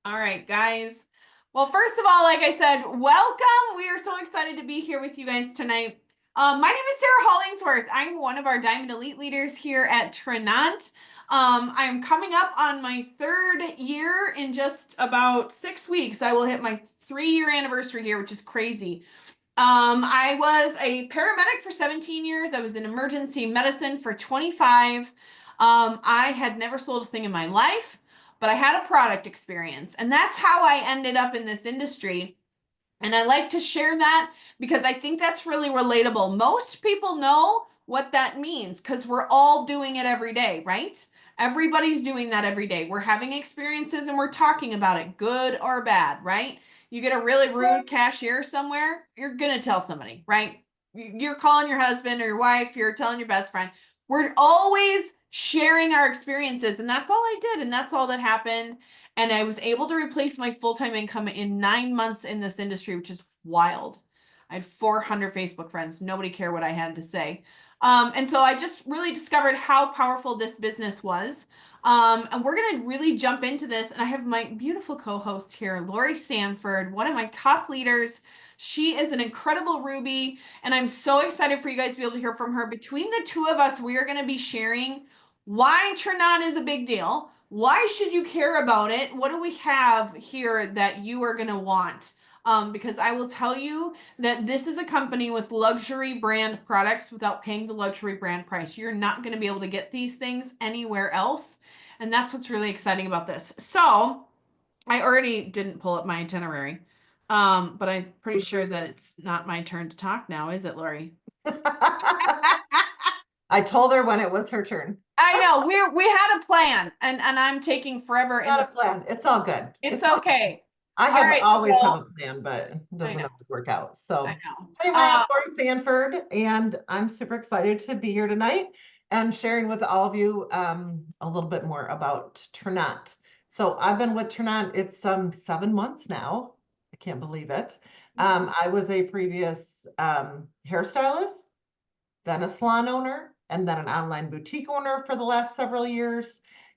All right, guys. Well, first of all, like I said, welcome. We are so excited to be here with you guys tonight. My name is Sarah Hollingsworth. I'm one of our Diamond Elite leaders here at Trinant. I'm coming up on my third year in just about 6 weeks. I will hit my 3-year anniversary here, which is crazy. I was a paramedic for 17 years. I was in emergency medicine for 25. I had never sold a thing in my life, but I had a product experience, and that's how I ended up in this industry. And I like to share that because I think that's really relatable. Most people know what that means because we're all doing it every day, right? Everybody's doing that every day. We're having experiences and we're talking about it, good or bad, right? You get a really rude cashier somewhere, you're going to tell somebody, right? You're calling your husband or your wife, you're telling your best friend. We're always sharing our experiences, and that's all I did, and that's all that happened. And I was able to replace my full-time income in 9 months in this industry, which is wild. I had 400 Facebook friends. Nobody cared what I had to say. And so I just really discovered how powerful this business was. And we're going to really jump into this. And I have my beautiful co-host here, Lori Sanford, one of my top leaders. She is an incredible Ruby, and I'm so excited for you guys to be able to hear from her. Between the two of us, we are going to be sharing why Trinant is a big deal. Why should you care about it? What do we have here that you are going to want? Because I will tell you that this is a company with luxury brand products without paying the luxury brand price. You're not going to be able to get these things anywhere else. And that's what's really exciting about this. So I already didn't pull up my itinerary, but I'm pretty sure that it's not my turn to talk now, is it, Lori? I told her when it was her turn. I know we had a plan, and I'm taking forever in Not the. a plan. It's all good. It's okay. I All have right, always have well, a plan, but it I doesn't know, always work out. I So know. anyway, I'm Lori Sanford, and I'm super excited to be here tonight and sharing with all of you a little bit more about Trinant. So I've been with Trinant, it's 7 months now. I can't believe it. I was a previous hairstylist, then a salon owner, and then an online boutique owner for the last several years.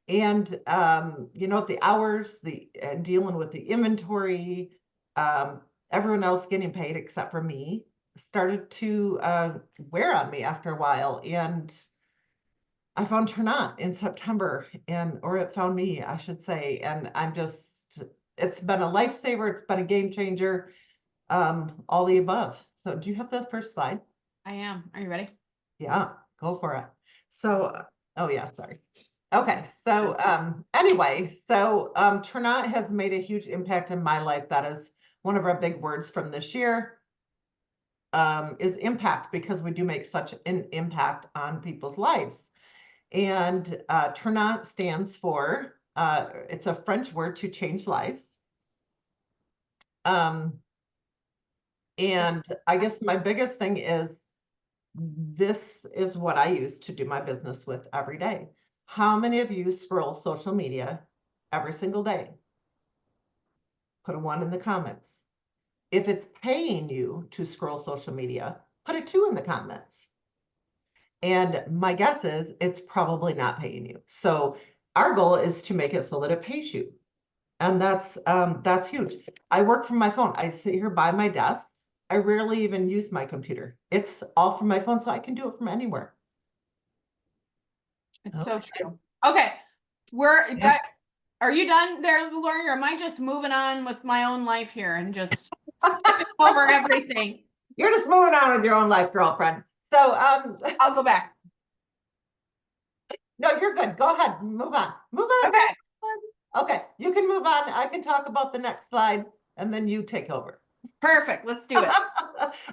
And the hours, the dealing with the inventory, everyone else getting paid except for me started to wear on me after a while. And I found Trinant in September, or it found me, I should say. And it's been a lifesaver. It's been a game changer, all the above. So do you have the first slide? I am. Are you ready? Yeah, go for it. So, oh yeah, sorry. Okay, so Trinant has made a huge impact in my life. That is one of our big words from this year, is impact, because we do make such an impact on people's lives. And Trinant stands for, it's a French word, to change lives. Um, and I guess my biggest thing is, this is what I use to do my business with every day. How many of you scroll social media every single day? Put a 1 in the comments. If it's paying you to scroll social media, put a 2 in the comments. And my guess is it's probably not paying you. So our goal is to make it so that it pays you. And that's huge. I work from my phone. I sit here by my desk. I rarely even use my computer. It's all from my phone, so I can do it from anywhere. It's so Okay. true. Okay, we're Yeah. got. Are you done there, Lori, or am I just moving on with my own life here and just skipping over everything? You're just moving on with your own life, girlfriend. So, I'll go back. no, you're good. Go ahead. Move on. Move on. Go Okay, on. Okay, you can move on. I can talk about the next slide, and then you take over. perfect. Let's do it.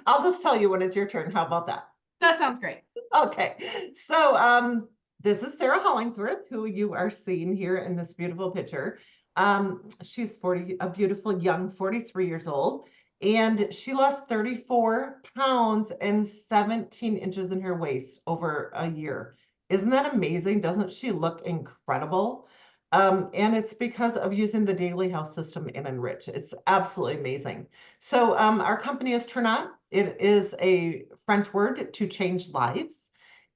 I'll just tell you when it's your turn. How about that? That sounds great. Okay. So, this is Sarah Hollingsworth, who you are seeing here in this beautiful picture. She's a beautiful young 43 years old, and she lost 34 pounds and 17 inches in her waist over a year. Isn't that amazing? Doesn't she look incredible? And it's because of using the Daily Health System in Enrich. It's absolutely amazing. So our company is Trinant. It is a French word to change lives.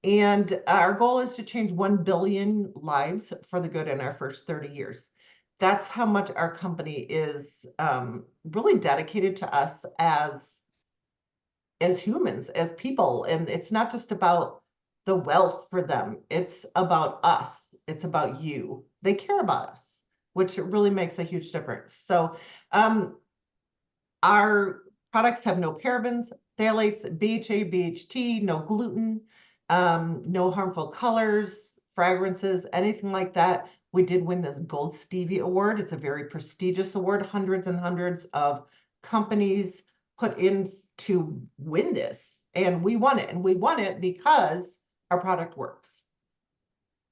And our goal is to change 1 billion lives for the good in our first 30 years. that's how much our company is really dedicated to us as humans, as people. And it's not just about the wealth for them, it's about us, it's about you. They care about us, which really makes a huge difference. So our products have no parabens, phthalates, BHA, BHT, no gluten, no harmful colors, fragrances, anything like that. We did win this Gold Stevie Award. It's a very prestigious award. Hundreds and hundreds of companies put in to win this, and we won it. And we won it because our product works.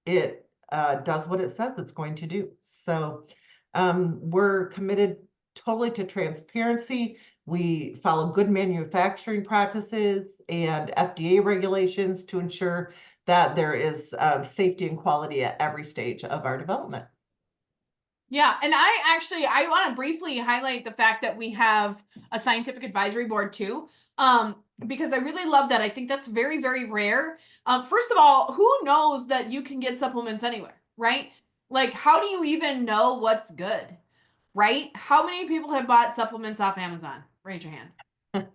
It does what it says it's going to do. So we're committed totally to transparency. We follow good manufacturing practices and FDA regulations to ensure that there is safety and quality at every stage of our development. Yeah, and I want to briefly highlight the fact that we have a scientific advisory board too, because I really love that. I think that's very, very rare. First of all, who knows that you can get supplements anywhere, right? Like, how do you even know what's good, right? How many people have bought supplements off Amazon? Raise your hand.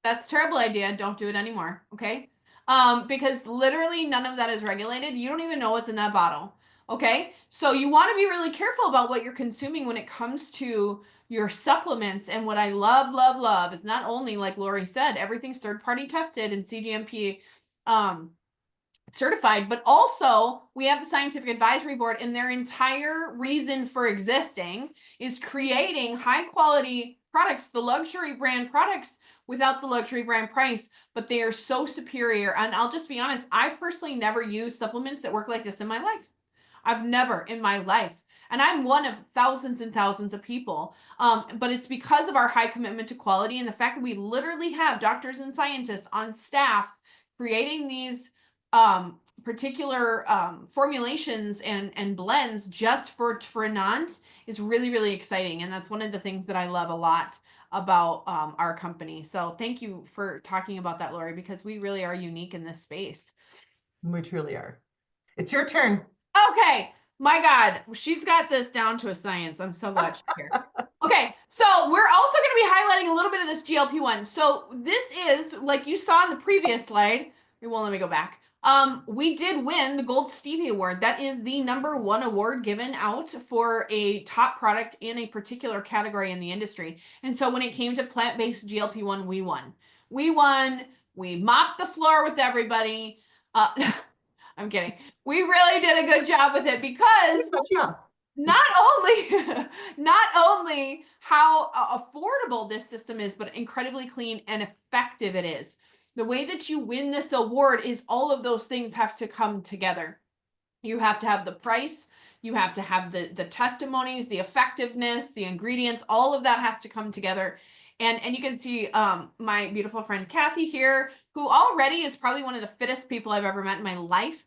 That's a terrible idea. Don't do it anymore, okay? Because literally none of that is regulated. You don't even know what's in that bottle. Okay, so you want to be really careful about what you're consuming when it comes to your supplements. And what I love, love, love is not only, like Lori said, everything's third party tested and CGMP certified, but also we have the scientific advisory board, and their entire reason for existing is creating high quality products, the luxury brand products, without the luxury brand price, but they are so superior. And I'll just be honest, I've personally never used supplements that work like this in my life. I've never in my life. And I'm one of thousands and thousands of people. But it's because of our high commitment to quality and the fact that we literally have doctors and scientists on staff creating these particular formulations and blends just for Trinant is really, really exciting. And that's one of the things that I love a lot about our company. So thank you for talking about that, Lori, because we really are unique in this space. We truly are. It's your turn. Okay. My God, she's got this down to a science. I'm so glad she's here. Okay, so we're also going to be highlighting a little bit of this GLP-1. So this is, like you saw in the previous slide, it won't let me go back. We did win the Gold Stevie Award. That is the #1 award given out for a top product in a particular category in the industry. And so when it came to plant-based GLP-1, we won. We won. We mopped the floor with everybody. I'm kidding. We really did a good job with it because not only how affordable this system is, but incredibly clean and effective it is. The way that you win this award is all of those things have to come together. You have to have the price, you have to have the testimonies, the effectiveness, the ingredients, all of that has to come together. And you can see my beautiful friend Kathy here, who already is probably one of the fittest people I've ever met in my life.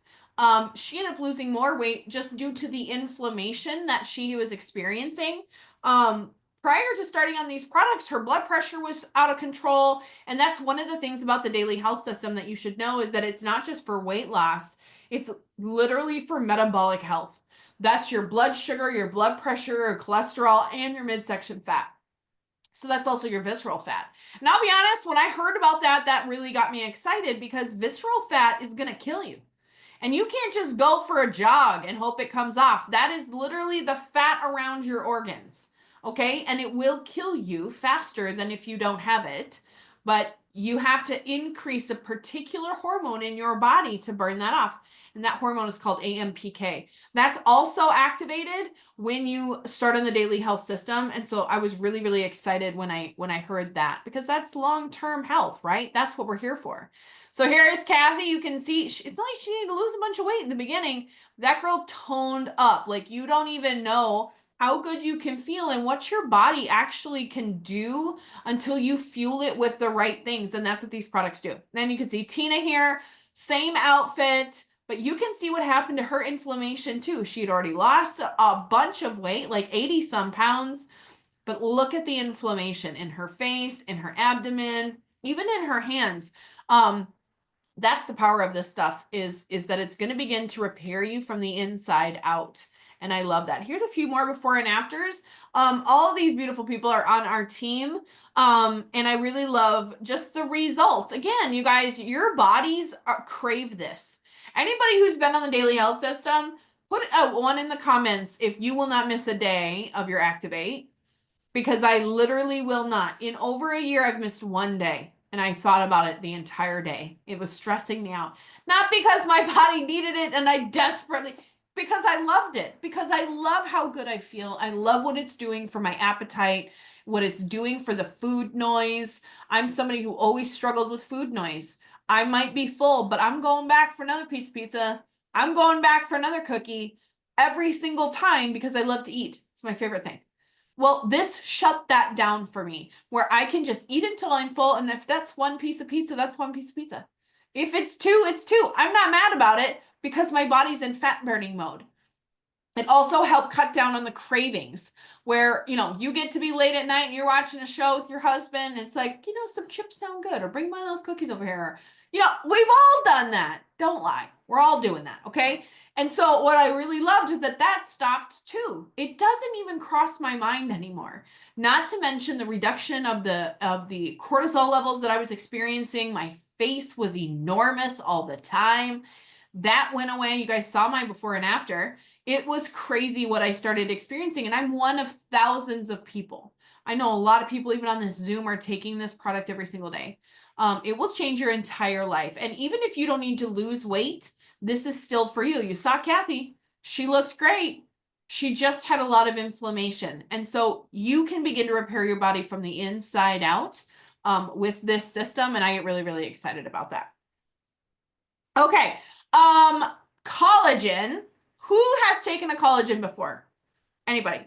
She ended up losing more weight just due to the inflammation that she was experiencing. Prior to starting on these products, her blood pressure was out of control. And that's one of the things about the Daily Health System that you should know, is that it's not just for weight loss, it's literally for metabolic health. That's your blood sugar, your blood pressure, your cholesterol, and your midsection fat. So that's also your visceral fat. And I'll be honest, when I heard about that, that really got me excited, because visceral fat is going to kill you. And you can't just go for a jog and hope it comes off. That is literally the fat around your organs. Okay. And it will kill you faster than if you don't have it. But you have to increase a particular hormone in your body to burn that off. And that hormone is called AMPK. That's also activated when you start on the Daily Health System. And so I was really, really excited when I heard that, because that's long-term health, right? That's what we're here for. So here is Kathy. You can see it's not like she needed to lose a bunch of weight in the beginning. That girl toned up. Like, you don't even know how good you can feel and what your body actually can do until you fuel it with the right things. And that's what these products do. Then you can see Tina here, same outfit, but you can see what happened to her inflammation too. She had already lost a bunch of weight, like 80 some pounds, but look at the inflammation in her face, in her abdomen, even in her hands. That's the power of this stuff, is that it's going to begin to repair you from the inside out. And I love that. Here's a few more before and afters. All of these beautiful people are on our team. And I really love just the results. Again, you guys, your bodies crave this. Anybody who's been on the Daily Health System, put a 1 in the comments if you will not miss a day of your Activate, because I literally will not. In over a year, I've missed 1 day, and I thought about it the entire day. It was stressing me out. Not because my body needed it and I desperately, because I loved it, because I love how good I feel. I love what it's doing for my appetite, what it's doing for the food noise. I'm somebody who always struggled with food noise. I might be full, but I'm going back for another piece of pizza. I'm going back for another cookie every single time because I love to eat. It's my favorite thing. Well, this shut that down for me, where I can just eat until I'm full. And if that's 1 piece of pizza, that's 1 piece of pizza. If it's 2, it's 2. I'm not mad about it because my body's in fat burning mode. It also helped cut down on the cravings where, you get to be late at night and you're watching a show with your husband. And it's like, some chips sound good, or bring one of those cookies over here. We've all done that. Don't lie. We're all doing that. Okay. And so what I really loved is that stopped too. It doesn't even cross my mind anymore. Not to mention the reduction of the cortisol levels that I was experiencing. My face was enormous all the time. That went away. You guys saw my before and after. It was crazy what I started experiencing. And I'm one of thousands of people. I know a lot of people, even on this Zoom, are taking this product every single day. It will change your entire life. And even if you don't need to lose weight, this is still for you. You saw Kathy. She looked great. She just had a lot of inflammation. And so you can begin to repair your body from the inside out with this system. And I get really, really excited about that. Okay. Collagen. Who has taken a collagen before? Anybody?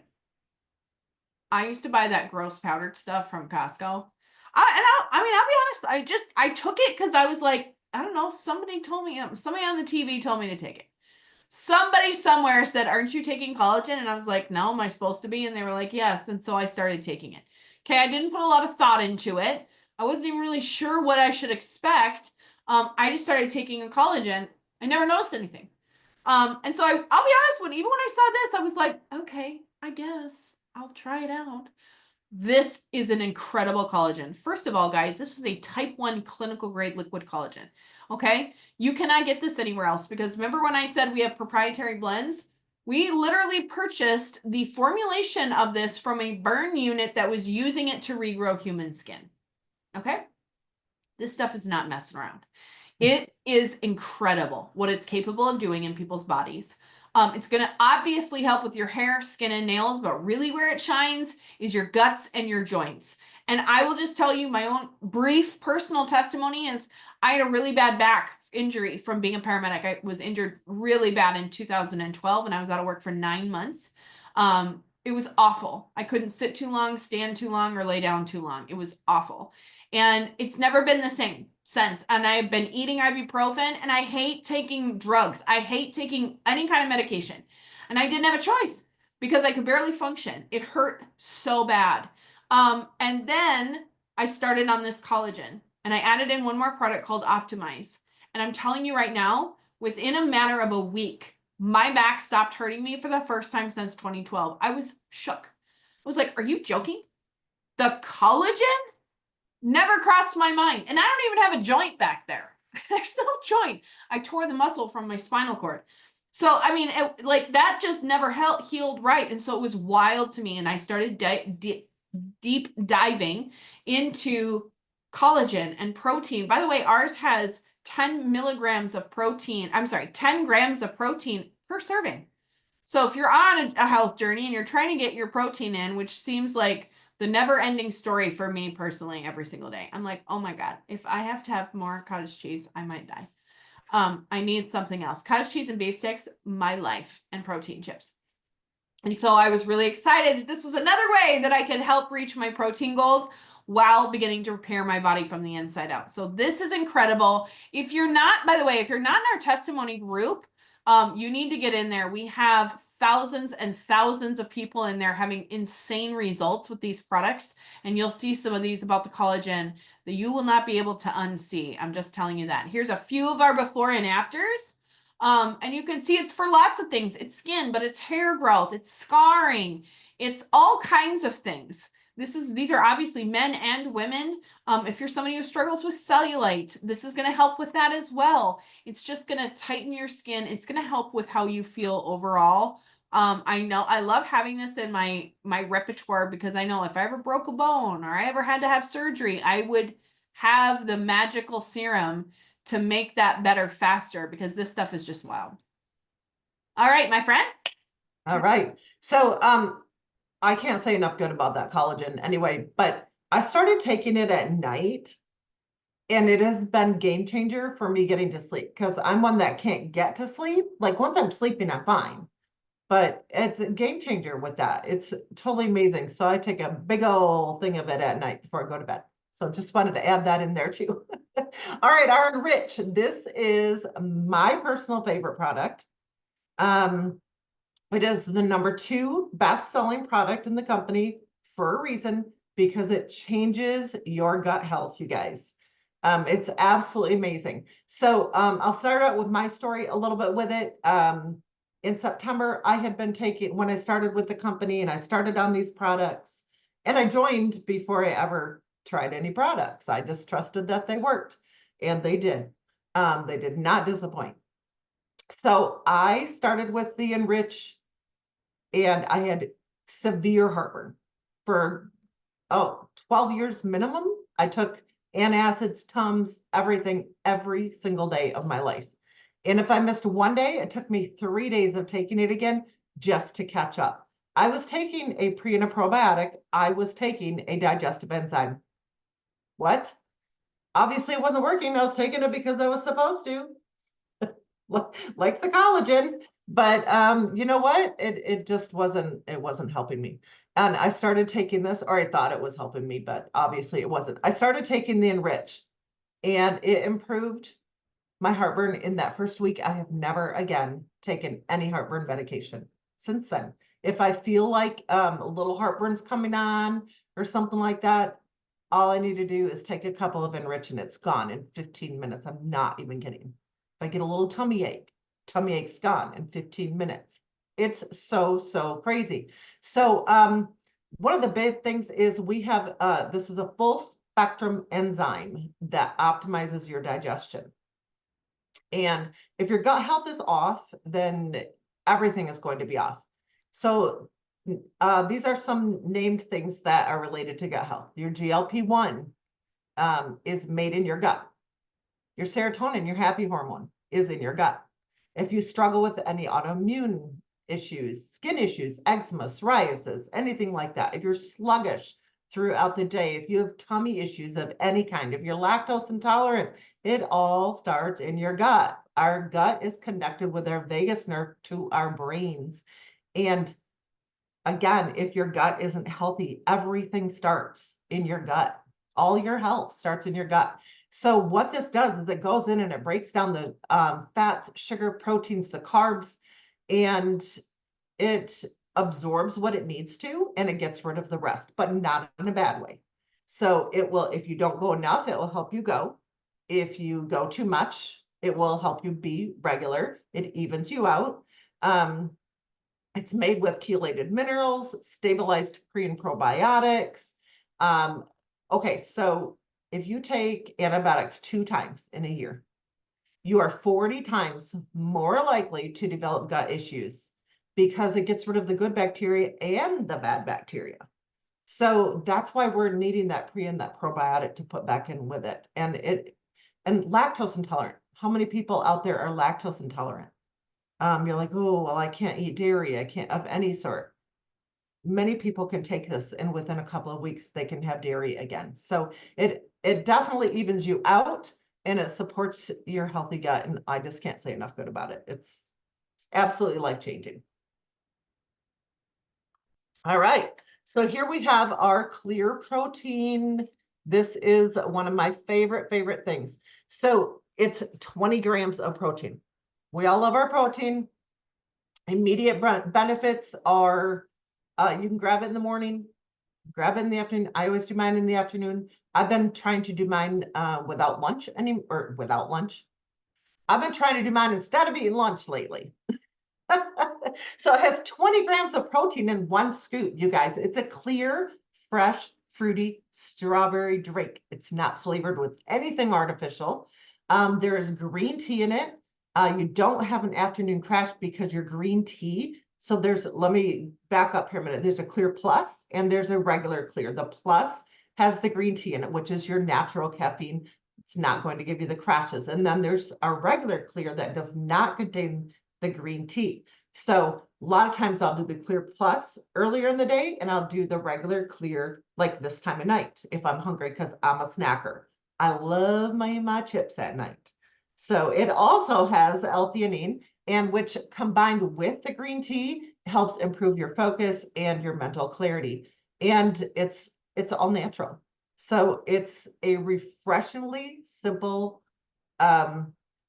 I used to buy that gross powdered stuff from Costco. I'll be honest. I took it because I was like, I don't know. Somebody on the TV told me to take it. Somebody somewhere said, aren't you taking collagen? And I was like, no, am I supposed to be? And they were like, yes. And so I started taking it. Okay. I didn't put a lot of thought into it. I wasn't even really sure what I should expect. I just started taking a collagen. I never noticed anything. And so I'll be honest, even when I saw this, I was like, okay, I guess I'll try it out. This is an incredible collagen. First of all, guys, this is a type 1 clinical grade liquid collagen. Okay. You cannot get this anywhere else because remember when I said we have proprietary blends? We literally purchased the formulation of this from a burn unit that was using it to regrow human skin. Okay. This stuff is not messing around. It is incredible what it's capable of doing in people's bodies. It's going to obviously help with your hair, skin, and nails, but really where it shines is your guts and your joints. And I will just tell you my own brief personal testimony is I had a really bad back injury from being a paramedic. I was injured really bad in 2012 and I was out of work for 9 months. It was awful. I couldn't sit too long, stand too long, or lay down too long. It was awful. And it's never been the same since. And I've been eating ibuprofen and I hate taking drugs. I hate taking any kind of medication. And I didn't have a choice because I could barely function. It hurt so bad. And then I started on this collagen and I added in one more product called Optimize. And I'm telling you right now, within a matter of a week, my back stopped hurting me for the first time since 2012. I was shook. I was like, are you joking? The collagen? Never crossed my mind. And I don't even have a joint back there. There's no joint. I tore the muscle from my spinal cord. So, I mean, that just never healed right. And so it was wild to me. And I started deep diving into collagen and protein. By the way, ours has 10 milligrams of protein. I'm sorry, 10 grams of protein per serving. So if you're on a health journey and you're trying to get your protein in, which seems like the never-ending story for me personally every single day. I'm like, oh my God, if I have to have more cottage cheese, I might die. I need something else. Cottage cheese and beef sticks, my life, and protein chips. And so I was really excited that this was another way that I could help reach my protein goals while beginning to repair my body from the inside out. So this is incredible. If you're not, by the way, if you're not in our testimony group, you need to get in there. We have thousands and thousands of people in there having insane results with these products. And you'll see some of these about the collagen that you will not be able to unsee. I'm just telling you that. Here's a few of our before and afters. And you can see it's for lots of things. It's skin, but it's hair growth, it's scarring, it's all kinds of things. These are obviously men and women. If you're somebody who struggles with cellulite, this is going to help with that as well. It's just going to tighten your skin. It's going to help with how you feel overall. I know I love having this in my repertoire because I know if I ever broke a bone or I ever had to have surgery, I would have the magical serum to make that better faster because this stuff is just wild. All right, my friend. All right. So I can't say enough good about that collagen anyway, but I started taking it at night and it has been game changer for me getting to sleep because I'm one that can't get to sleep. Like once I'm sleeping, I'm fine, but it's a game changer with that. It's totally amazing. So I take a big old thing of it at night before I go to bed. So just wanted to add that in there too. All right, our Enrich. This is my personal favorite product. It is the #2 best-selling product in the company for a reason, because it changes your gut health, you guys. It's absolutely amazing. So I'll start out with my story a little bit with it. In September, I had been taking, when I started with the company and I started on these products, and I joined before I ever tried any products. I just trusted that they worked, and they did. They did not disappoint. So I started with the Enrich, and I had severe heartburn for 12 years minimum. I took antacids, Tums, everything every single day of my life. And if I missed one day, it took me 3 days of taking it again just to catch up. I was taking a pre and a probiotic. I was taking a digestive enzyme. What? Obviously, it wasn't working. I was taking it because I was supposed to, like the collagen. But you know what? It just wasn't helping me. And I started taking this, or I thought it was helping me, but obviously it wasn't. I started taking the Enrich, and it improved my heartburn in that first week. I have never again taken any heartburn medication since then. If I feel like a little heartburn's coming on or something like that, all I need to do is take a couple of Enrich and it's gone in 15 minutes. I'm not even kidding. If I get a little tummy ache's gone in 15 minutes. It's so crazy. So one of the big things is we have, this is a full spectrum enzyme that optimizes your digestion. And if your gut health is off, then everything is going to be off. So these are some named things that are related to gut health. Your GLP-1 is made in your gut. Your serotonin, your happy hormone, is in your gut. If you struggle with any autoimmune issues, skin issues, eczema, psoriasis, anything like that, if you're sluggish throughout the day, if you have tummy issues of any kind, if you're lactose intolerant, it all starts in your gut. Our gut is connected with our vagus nerve to our brains. And again, if your gut isn't healthy, everything starts in your gut. All your health starts in your gut. So what this does is it goes in and it breaks down the fats, sugar, proteins, the carbs, and it absorbs what it needs to, and it gets rid of the rest, but not in a bad way. So it will, if you don't go enough, it will help you go. If you go too much, it will help you be regular. It evens you out. It's made with chelated minerals, stabilized pre and probiotics. Okay, so if you take antibiotics 2 times in a year, you are 40 times more likely to develop gut issues because it gets rid of the good bacteria and the bad bacteria. So that's why we're needing that pre and that probiotic to put back in with it. And lactose intolerant. How many people out there are lactose intolerant? You're like, oh, well, I can't eat dairy. I can't of any sort. Many people can take this, and within a couple of weeks, they can have dairy again. So it definitely evens you out, and it supports your healthy gut. And I just can't say enough good about it. It's absolutely life-changing. All right. So here we have our clear protein. This is one of my favorite things. So it's 20 grams of protein. We all love our protein. Immediate benefits are you can grab it in the morning, grab it in the afternoon. I always do mine in the afternoon. I've been trying to do mine without lunch. I've been trying to do mine instead of eating lunch lately. So it has 20 grams of protein in one scoop, you guys. It's a clear, fresh, fruity strawberry drink. It's not flavored with anything artificial. There is green tea in it. You don't have an afternoon crash because you're green tea. So let me back up here a minute. There's a clear plus and there's a regular clear. The plus has the green tea in it, which is your natural caffeine. It's not going to give you the crashes. And then there's a regular clear that does not contain the green tea. So a lot of times I'll do the clear plus earlier in the day and I'll do the regular clear like this time of night if I'm hungry because I'm a snacker. I love my chips at night. So it also has L-theanine, and which combined with the green tea helps improve your focus and your mental clarity. And it's all natural. So it's a refreshingly simple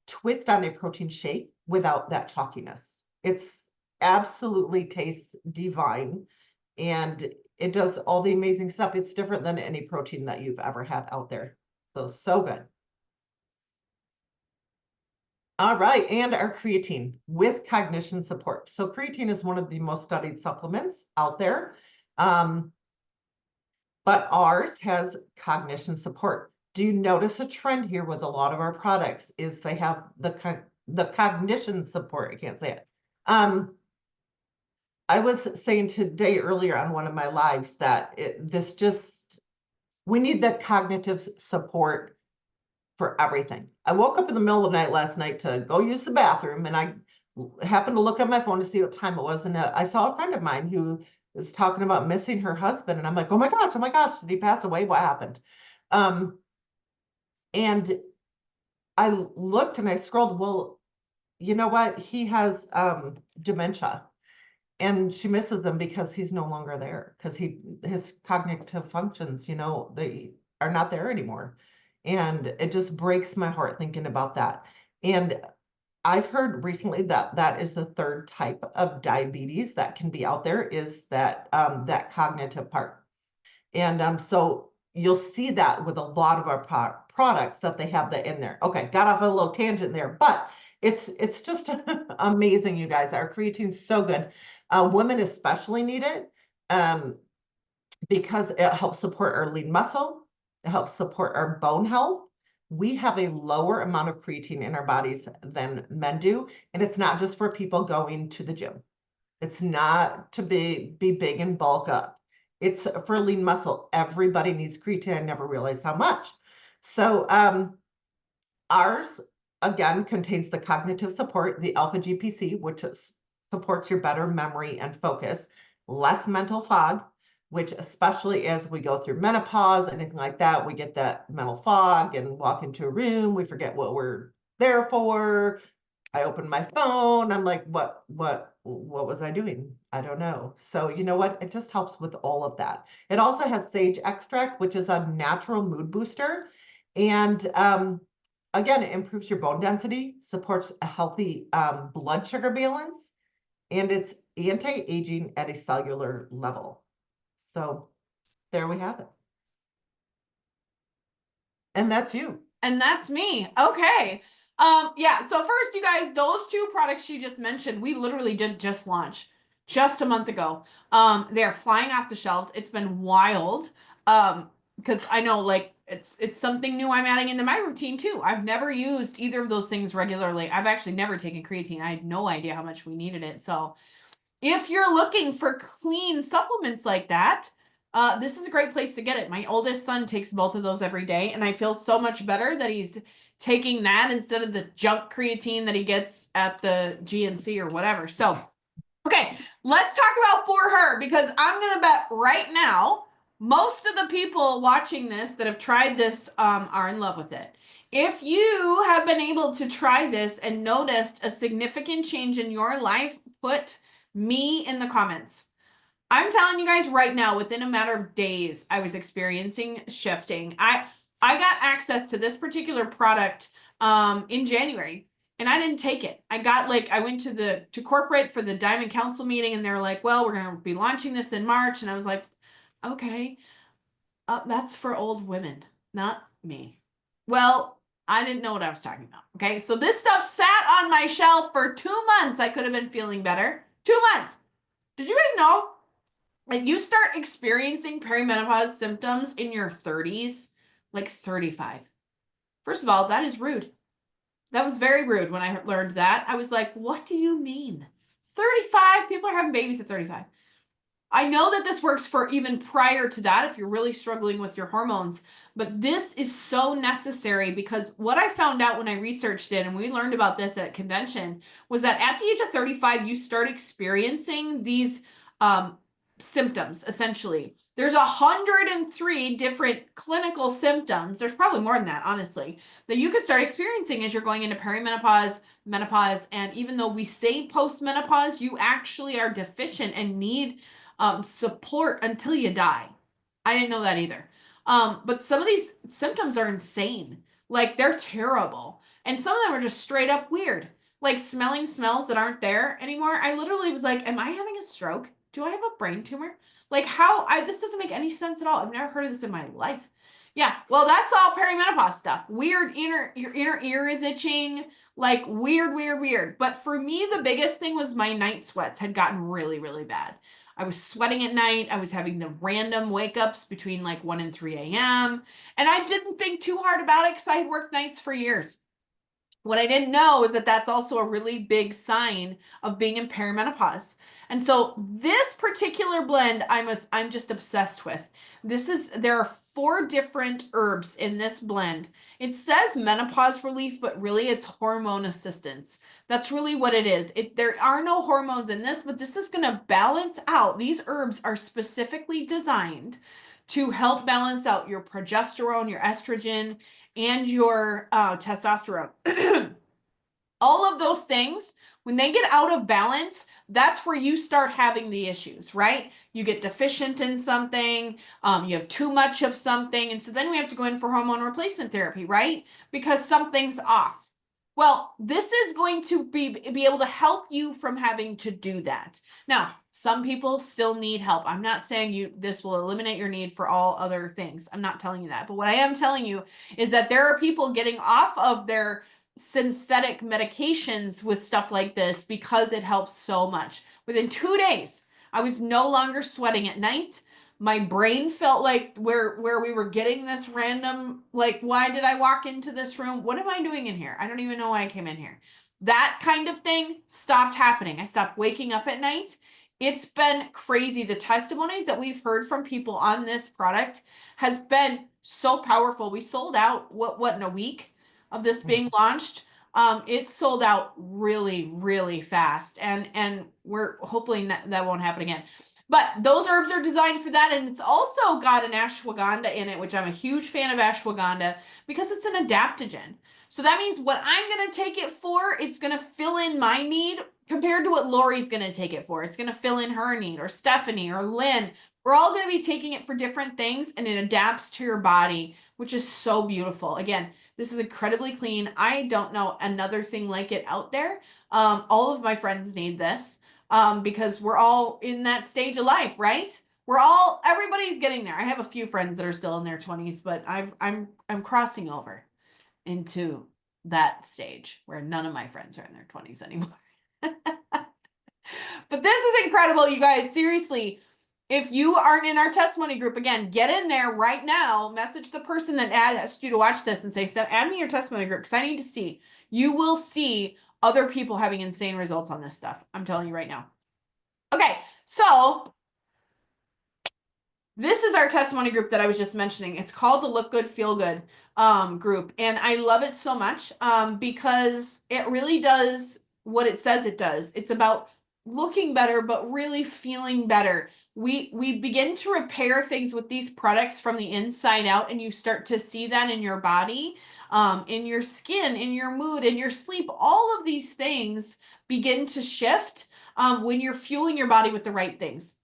twist on a protein shake without that chalkiness. It's absolutely tastes divine and it does all the amazing stuff. It's different than any protein that you've ever had out there. So good. All right, and our creatine with cognition support. So creatine is one of the most studied supplements out there, but ours has cognition support. Do you notice a trend here with a lot of our products is they have the cognition support? I can't say it. I was saying today earlier on one of my lives that we need the cognitive support for everything. I woke up in the middle of the night last night to go use the bathroom and I happened to look at my phone to see what time it was. And I saw a friend of mine who was talking about missing her husband. And I'm like, oh my gosh, did he pass away? What happened? And I looked and I scrolled, well, you know what? He has dementia. And she misses him because he's no longer there, because his cognitive functions, they are not there anymore. And it just breaks my heart thinking about that. And I've heard recently that that is the third type of diabetes that can be out there, is that that cognitive part. And so you'll see that with a lot of our products that they have that in there. Okay, got off a little tangent there, but it's just amazing, you guys. Our creatine's so good. Women especially need it because it helps support our lean muscle. It helps support our bone health. We have a lower amount of creatine in our bodies than men do. And it's not just for people going to the gym. It's not to be big and bulk up. It's for lean muscle. Everybody needs creatine. I never realized how much. So ours, again, contains the cognitive support, the alpha GPC, which supports your better memory and focus, less mental fog, which especially as we go through menopause, anything like that, we get that mental fog and walk into a room, we forget what we're there for. I open my phone, I'm like, what was I doing? I don't know. So you know what? It just helps with all of that. It also has sage extract, which is a natural mood booster. And again, it improves your bone density, supports a healthy blood sugar balance, and it's anti-aging at a cellular level. So there we have it. And that's you. And that's me. Okay. Yeah, so first, you guys, those two products she just mentioned, we literally did just launch just a month ago. They're flying off the shelves. It's been wild. Because I know like it's something new I'm adding into my routine too. I've never used either of those things regularly. I've actually never taken creatine. I had no idea how much we needed it. So if you're looking for clean supplements like that, this is a great place to get it. My oldest son takes both of those every day, and I feel so much better that he's taking that instead of the junk creatine that he gets at the GNC or whatever. So, okay, let's talk about For Her, because I'm going to bet right now most of the people watching this that have tried this are in love with it. If you have been able to try this and noticed a significant change in your life, put me in the comments. I'm telling you guys right now, within a matter of days, I was experiencing shifting. I got access to this particular product in January, and I didn't take it. I went to corporate for the Diamond Council meeting, and they're like, well, we're going to be launching this in March. And I was like, okay, that's for old women, not me. Well, I didn't know what I was talking about. Okay. So this stuff sat on my shelf for 2 months. I could have been feeling better. 2 months. Did you guys know that you start experiencing perimenopause symptoms in your 30s, like 35? First of all, that is rude. That was very rude when I learned that. I was like, what do you mean? 35? People are having babies at 35. I know that this works for even prior to that if you're really struggling with your hormones, but this is so necessary because what I found out when I researched it and we learned about this at convention was that at the age of 35, you start experiencing these symptoms essentially. There's 103 different clinical symptoms. There's probably more than that, honestly, that you could start experiencing as you're going into perimenopause, menopause, and even though we say postmenopause, you actually are deficient and need support until you die. I didn't know that either. But some of these symptoms are insane. Like they're terrible. And some of them are just straight up weird. Like smelling smells that aren't there anymore. I literally was like, am I having a stroke? Do I have a brain tumor? Like this doesn't make any sense at all. I've never heard of this in my life. Yeah, well, that's all perimenopause stuff. Weird your inner ear is itching, like weird. But for me, the biggest thing was my night sweats had gotten really, really bad. I was sweating at night. I was having the random wake ups between like 1 and 3 a.m. And I didn't think too hard about it because I had worked nights for years. What I didn't know is that that's also a really big sign of being in perimenopause. And so this particular blend, I'm just obsessed with. There are 4 different herbs in this blend. It says menopause relief, but really it's hormone assistance. That's really what it is. There are no hormones in this, but this is going to balance out. These herbs are specifically designed to help balance out your progesterone, your estrogen, and your testosterone. All of those things, when they get out of balance, that's where you start having the issues, right? You get deficient in something, you have too much of something, and so then we have to go in for hormone replacement therapy, right? Because something's off. Well, this is going to be able to help you from having to do that. Now, some people still need help. I'm not saying this will eliminate your need for all other things. I'm not telling you that. But what I am telling you is that there are people getting off of their synthetic medications with stuff like this because it helps so much. Within 2 days, I was no longer sweating at night. My brain felt like where we were getting this random, like, why did I walk into this room? What am I doing in here? I don't even know why I came in here. That kind of thing stopped happening. I stopped waking up at night. It's been crazy. The testimonies that we've heard from people on this product has been so powerful. We sold out, what in a week of this being launched. It sold out really, really fast. And we're hopefully that won't happen again. But those herbs are designed for that. And it's also got an ashwagandha in it, which I'm a huge fan of ashwagandha because it's an adaptogen. So that means what I'm going to take it for, it's going to fill in my need compared to what Lori's going to take it for. It's going to fill in her need, or Stephanie or Lynn. We're all going to be taking it for different things, and it adapts to your body, which is so beautiful. Again, this is incredibly clean. I don't know another thing like it out there. All of my friends need this because we're all in that stage of life, right? Everybody's getting there. I have a few friends that are still in their 20s, but I'm crossing over into that stage where none of my friends are in their 20s anymore. But this is incredible, you guys. Seriously, if you aren't in our testimony group, again, get in there right now. Message the person that asked you to watch this and say, add me your testimony group because I need to see. You will see other people having insane results on this stuff. I'm telling you right now. Okay, so this is our testimony group that I was just mentioning. It's called the Look Good, Feel Good group. And I love it so much because it really does what it says it does. It's about looking better, but really feeling better. We begin to repair things with these products from the inside out, and you start to see that in your body, in your skin, in your mood, in your sleep. All of these things begin to shift when you're fueling your body with the right things.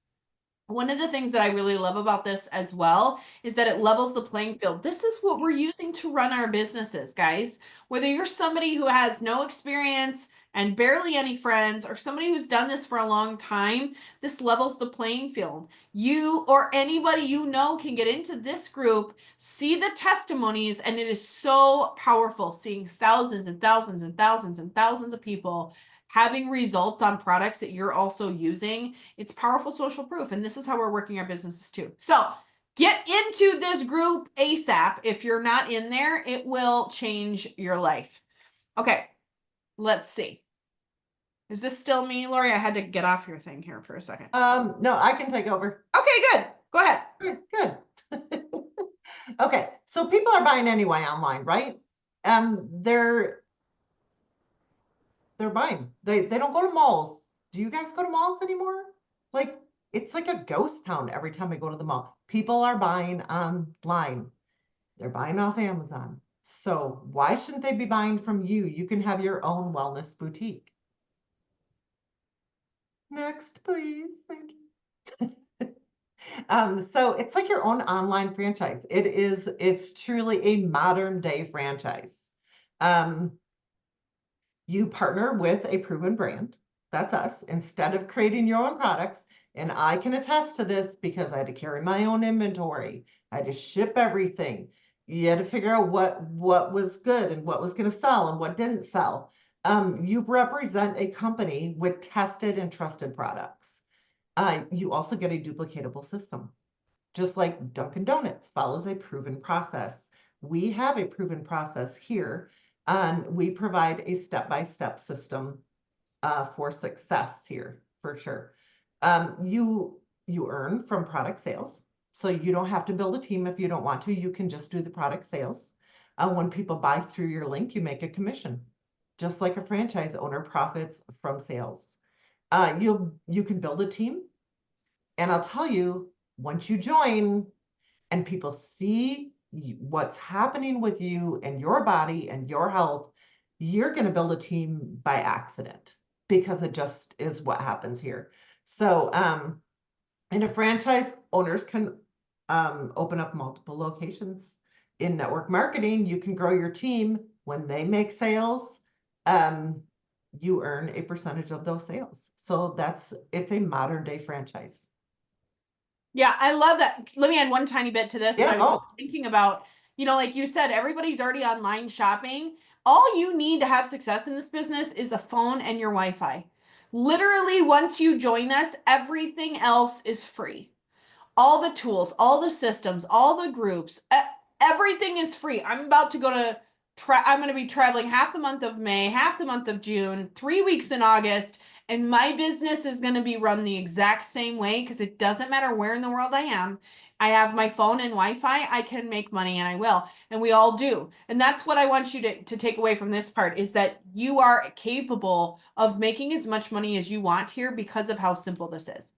One of the things that I really love about this as well is that it levels the playing field. This is what we're using to run our businesses, guys. Whether you're somebody who has no experience, and barely any friends, or somebody who's done this for a long time, this levels the playing field. You or anybody you know can get into this group, see the testimonies, and it is so powerful seeing thousands and thousands and thousands and thousands of people having results on products that you're also using. It's powerful social proof, and this is how we're working our businesses too. So get into this group ASAP. If you're not in there, it will change your life. Okay, let's see. Is this still me, Lori? I had to get off your thing here for a second. No, I can take over. Okay, good. Go ahead. Good. Okay, so people are buying anyway online, right? They're buying. They don't go to malls. Do you guys go to malls anymore? Like, it's like a ghost town every time I go to the mall. People are buying online. They're buying off Amazon. So why shouldn't they be buying from you? You can have your own wellness boutique. Next, please. Thank you. So it's like your own online franchise. It's truly a modern day franchise. You partner with a proven brand. That's us. Instead of creating your own products, and I can attest to this because I had to carry my own inventory. I had to ship everything. You had to figure out what was good and what was going to sell and what didn't sell. You represent a company with tested and trusted products. You also get a duplicatable system. Just like Dunkin' Donuts follows a proven process. We have a proven process here, and we provide a step-by-step system for success here, for sure. You earn from product sales, so you don't have to build a team if you don't want to. You can just do the product sales. When people buy through your link, you make a commission, just like a franchise owner profits from sales. You can build a team, and I'll tell you, once you join and people see what's happening with you and your body and your health, you're going to build a team by accident because it just is what happens here. So, in a franchise, owners can open up multiple locations. In network marketing, you can grow your team. When they make sales, you earn a percentage of those sales. So it's a modern day franchise. Yeah, I love that. Let me add one tiny bit to this that Yeah. I was thinking about. Like you said, everybody's already online shopping. All you need to have success in this business is a phone and your Wi-Fi. Literally, once you join us, everything else is free. All the tools, all the systems, all the groups, everything is free. I'm about to go to I'm going to be traveling half the month of May, half the month of June, 3 weeks in August, and my business is going to be run the exact same way because it doesn't matter where in the world I am. I have my phone and Wi-Fi. I can make money, and I will. And we all do. And that's what I want you to take away from this part, is that you are capable of making as much money as you want here because of how simple this is.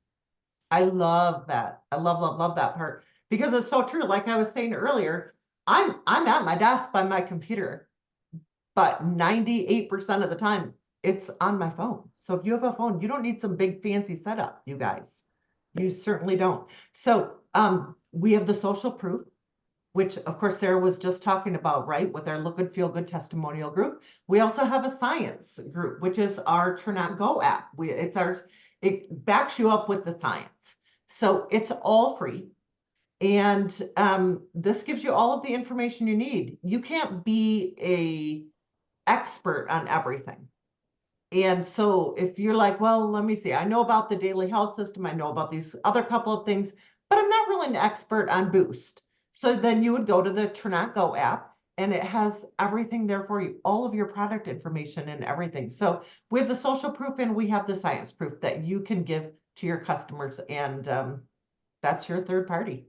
I love that. I love that part because it's so true. Like I was saying earlier, I'm at my desk by my computer, but 98% of the time it's on my phone. So if you have a phone, you don't need some big fancy setup, you guys. You certainly don't. So we have the social proof, which of course Sarah was just talking about, right? With our Look Good, Feel Good testimonial group. We also have a science group, which is our Trinont Go app. It backs you up with the science. So it's all free. And this gives you all of the information you need. You can't be a expert on everything. And so if you're like, well, let me see, I know about the daily health system, I know about these other couple of things, but I'm not really an expert on Boost. So then you would go to the Trinont Go app, and it has everything there for you, all of your product information and everything. So with the social proof, and we have the science proof that you can give to your customers, and that's your third party.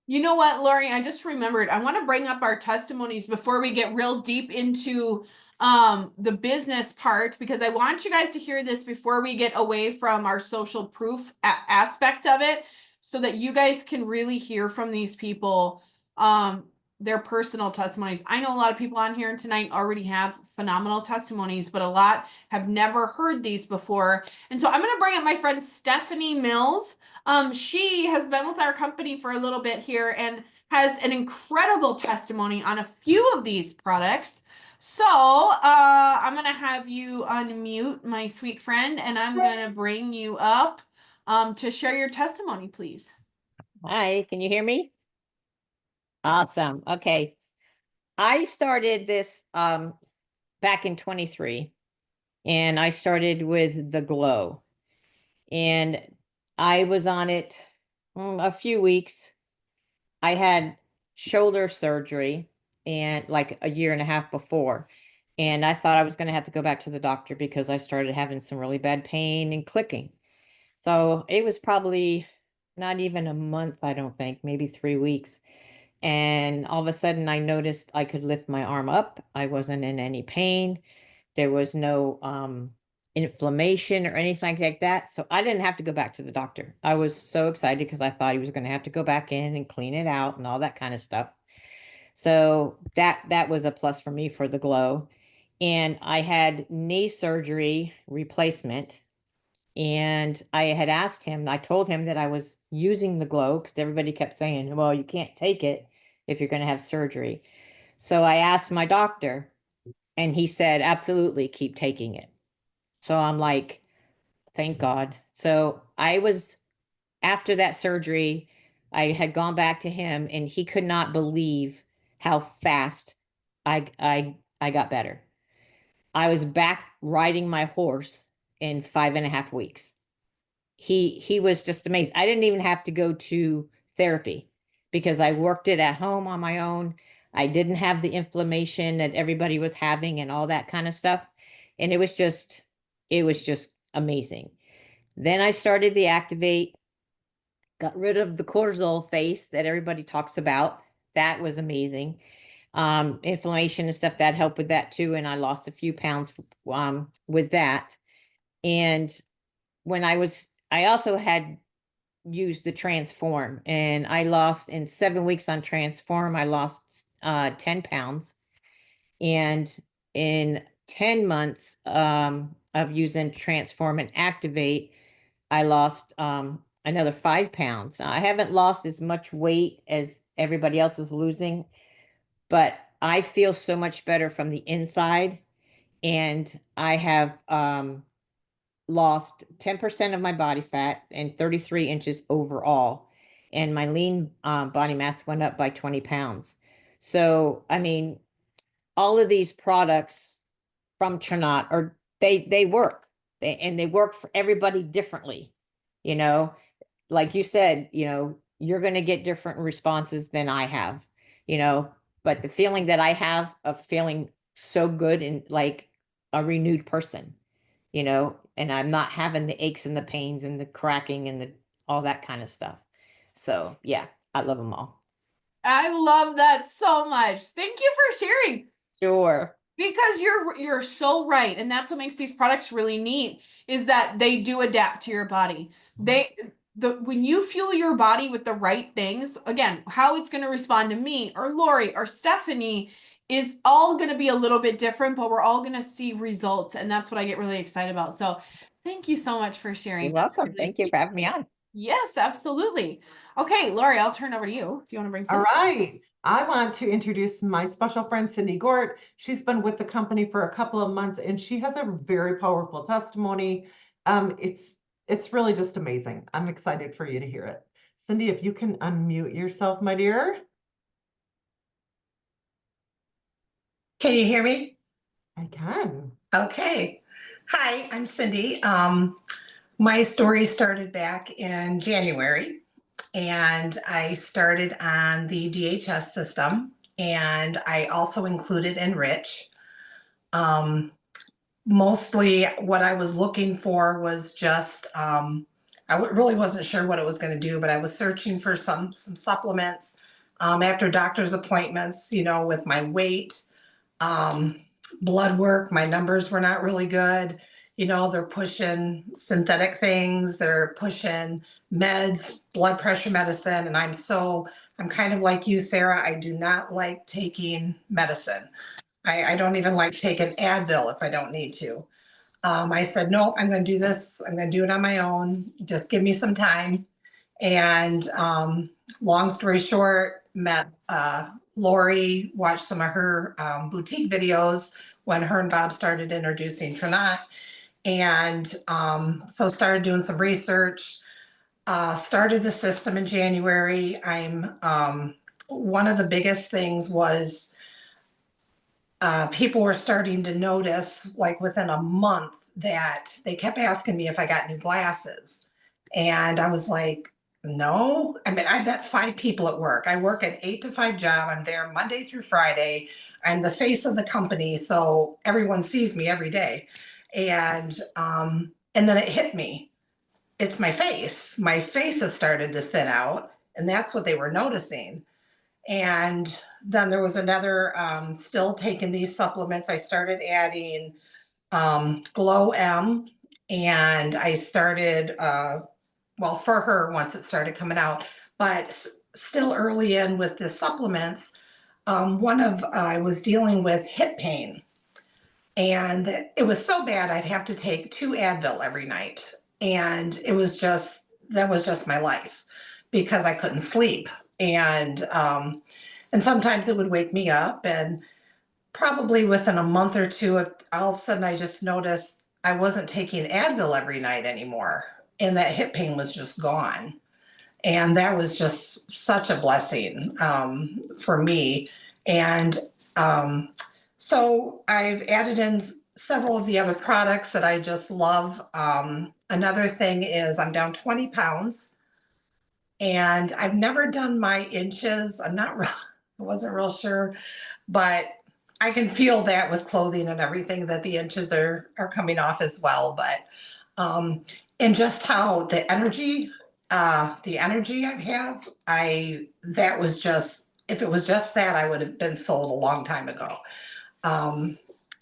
You know what, Lori, I just remembered, I want to bring up our testimonies before we get real deep into the business part, because I want you guys to hear this before we get away from our social proof aspect of it, so that you guys can really hear from these people, their personal testimonies. I know a lot of people on here tonight already have phenomenal testimonies, but a lot have never heard these before. And so I'm going to bring up my friend Stephanie Mills. She has been with our company for a little bit here and has an incredible testimony on a few of these products. So, I'm gonna have you unmute my sweet friend, and I'm gonna bring you up to share your testimony, please. Hi, can you hear me? Awesome. Okay. I started this back in 23, and I started with the Glow, and I was on it a few weeks. I had shoulder surgery and like a year and a half before, and I thought I was going to have to go back to the doctor because I started having some really bad pain and clicking. So it was probably not even a month, I don't think, maybe 3 weeks. And all of a sudden, I noticed I could lift my arm up. I wasn't in any pain. There was no inflammation or anything like that. So I didn't have to go back to the doctor. I was so excited because I thought he was going to have to go back in and clean it out and all that kind of stuff. So that was a plus for me for the Glow. And I had knee surgery replacement, and I had asked him, I told him that I was using the Glow because everybody kept saying, well, you can't take it if you're going to have surgery. So I asked my doctor, and he said, absolutely, keep taking it. So I'm like, thank God. So after that surgery, I had gone back to him, and he could not believe how fast I got better. I was back riding my horse in 5.5 weeks. He was just amazing. I didn't even have to go to therapy because I worked it at home on my own. I didn't have the inflammation that everybody was having and all that kind of stuff. And it was just amazing. Then I started the Activate, got rid of the cortisol face that everybody talks about. That was amazing. Inflammation and stuff that helped with that too. And I lost a few pounds with that. And I also had used the Transform, and I lost in 7 weeks on Transform. I lost 10 pounds. And in 10 months of using Transform and Activate, I lost another 5 pounds. Now, I haven't lost as much weight as everybody else is losing, but I feel so much better from the inside. And I have lost 10% of my body fat and 33 inches overall. And my lean body mass went up by 20 pounds. So, I mean, all of these products from Trinot they work. They work for everybody differently. You know, like you said, you're going to get different responses than I have, you know, but the feeling that I have of feeling so good and like a renewed person, and I'm not having the aches and the pains and the cracking and all that kind of stuff. So yeah, I love them all. I love that so much. Thank you for sharing. Sure. Because you're so right, and that's what makes these products really neat is that they do adapt to your body. When you fuel your body with the right things, again, how it's going to respond to me or Lori or Stephanie is all going to be a little bit different, but we're all going to see results, and that's what I get really excited about. So, thank you so much for sharing. You're welcome. Really Thank you for having me on. Yes, absolutely. Okay, Lori, I'll turn over to you if you want to bring All some. right. I want to introduce my special friend, Cindy Gort. She's been with the company for a couple of months, and she has a very powerful testimony. It's really just amazing. I'm excited for you to hear it. Cindy, if you can unmute yourself, my dear. Can you hear me? I can. Okay. Hi, I'm Cindy. My story started back in January, and I started on the DHS system, and I also included Enrich. Mostly what I was looking for was just, really wasn't sure what it was going to do, but I was searching for some supplements after doctor's appointments, with my weight. Blood work, my numbers were not really good. They're pushing synthetic things, they're pushing meds, blood pressure medicine, and I'm kind of like you, Sarah. I do not like taking medicine. I don't even like taking Advil if I don't need to. I said, no, I'm going to do this. I'm going to do it on my own. Just give me some time. And long story short, met Lori, watched some of her boutique videos when her and Bob started introducing Trinot. And so started doing some research, started the system in January. One of the biggest things was people were starting to notice, like within a month, that they kept asking me if I got new glasses. And I was like, no. I mean, I met 5 people at work. I work an 8 to 5 job. I'm there Monday through Friday. I'm the face of the company, so everyone sees me every day. And then it hit me. It's my face. My face has started to thin out, and that's what they were noticing. And then there was another, still taking these supplements. I started adding Glow M, and I started, well, for her once it started coming out, but still early in with the supplements. I was dealing with hip pain, and it was so bad I'd have to take 2 Advil every night. And that was just my life because I couldn't sleep. And sometimes it would wake me up, and probably within a month or two, all of a sudden I just noticed I wasn't taking Advil every night anymore. And that hip pain was just gone. And that was just such a blessing for me. And so I've added in several of the other products that I just love. Another thing is I'm down 20 pounds. And I've never done my inches. I wasn't real sure, but I can feel that with clothing and everything that the inches are coming off as well. But and just how the energy I have, that was just, if it was just that, I would have been sold a long time ago.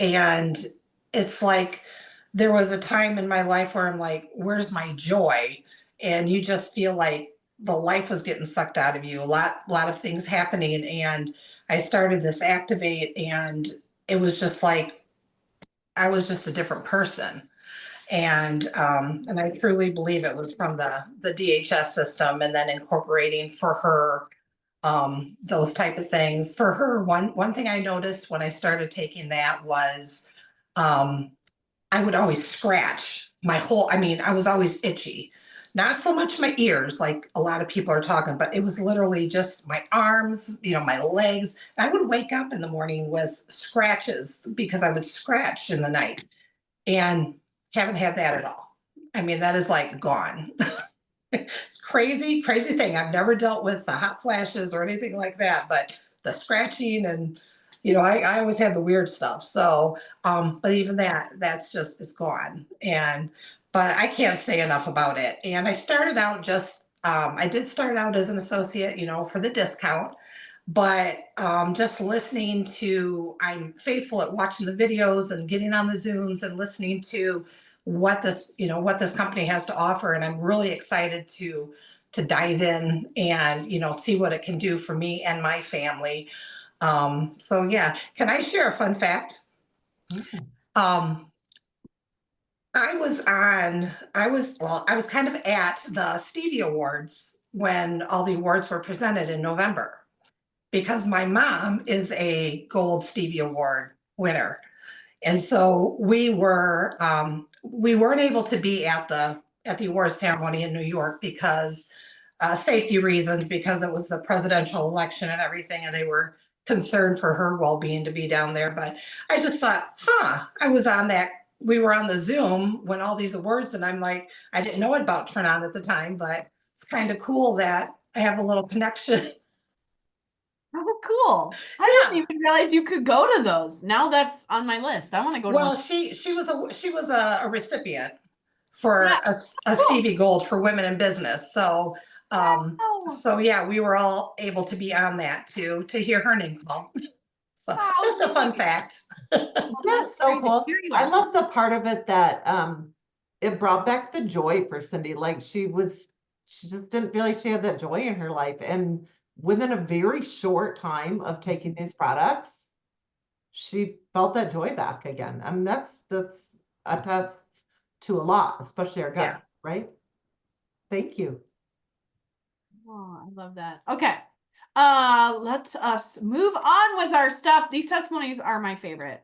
And it's like there was a time in my life where I'm like, where's my joy? And you just feel like the life was getting sucked out of you. A lot of things happening. And I started this Activate, and it was just like I was just a different person. And I truly believe it was from the DHS system, and then incorporating for her those type of things. For her, one thing I noticed when I started taking that was I would always scratch I was always itchy. Not so much my ears, like a lot of people are talking, but it was literally just my arms, my legs. I would wake up in the morning with scratches because I would scratch in the night, and haven't had that at all. I mean, that is like gone. It's crazy, crazy thing. I've never dealt with the hot flashes or anything like that, but the scratching and I always had the weird stuff. So, but even that's just, it's gone. But I can't say enough about it. And I started out I did start out as an associate, for the discount, but just listening to, I'm faithful at watching the videos and getting on the Zooms and listening to what this company has to offer. And I'm really excited to dive in and, see what it can do for me and my family. So yeah, can I share a fun fact? I was kind of at the Stevie Awards when all the awards were presented in November, because my mom is a gold Stevie Award winner. And so we weren't able to be at the awards ceremony in New York because safety reasons, because it was the presidential election and everything, and they were concerned for her well-being to be down there. But I just thought, we were on the Zoom when all these awards, and I'm like, I didn't know about Trinot at the time, but it's kind of cool that I have a little connection. Oh, cool. I didn't even realize you could go to those. Now that's on my list. I want to go to Well, one. she was a recipient for a Stevie Gold for women in business. So so yeah, we were all able to be on that to hear her name called. So just a fun fact. That's so cool. I love the part of it that it brought back the joy for Cindy. Like she just didn't feel like she had that joy in her life. And within a very short time of taking these products, she felt that joy back again. I mean, that's a test to a lot, especially our gut, right? Thank you. Oh, I love that. Okay. Let us move on with our stuff. These testimonies are my favorite.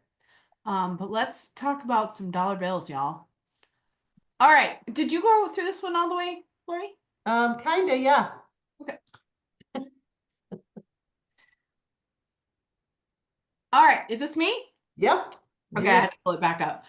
But let's talk about some dollar bills, y'all. All right. Did you go through this one all the way, Lori? Kinda, yeah. All right. Is this me? Yep. Okay, I had to pull it back up.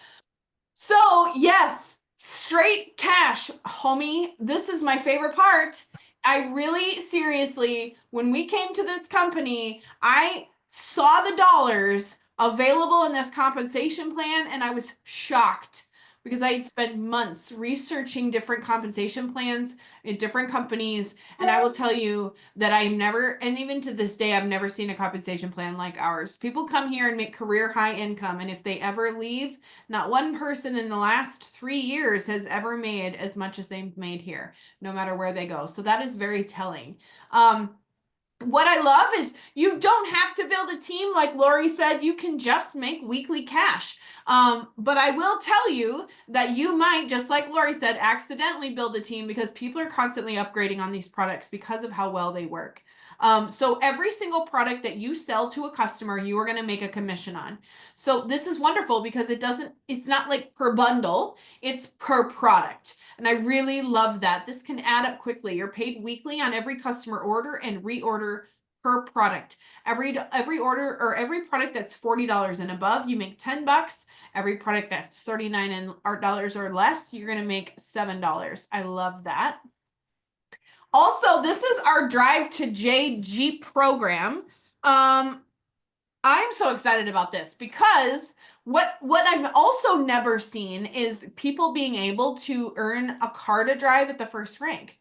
So, yes, straight cash, homie. This is my favorite part. I really, seriously, when we came to this company, I saw the dollars available in this compensation plan and I was shocked because I had spent months researching different compensation plans in different companies. And I will tell you that I've never, and even to this day, I've never seen a compensation plan like ours. People come here and make career high income. And if they ever leave, not one person in the last 3 years has ever made as much as they've made here, no matter where they go. So that is very telling. What I love is you don't have to build a team. Like Lori said, you can just make weekly cash. But I will tell you that you might, just like Lori said, accidentally build a team because people are constantly upgrading on these products because of how well they work. So every single product that you sell to a customer, you are going to make a commission on. So this is wonderful because it's not like per bundle, it's per product. And I really love that. This can add up quickly. You're paid weekly on every customer order and reorder per product. Every order or every product that's $40 and above, you make $10. Every product that's $39 or less, you're going to make $7. I love that. Also, this is our Drive to J Jeep program. I'm so excited about this because what I've also never seen is people being able to earn a car to drive at the first rank.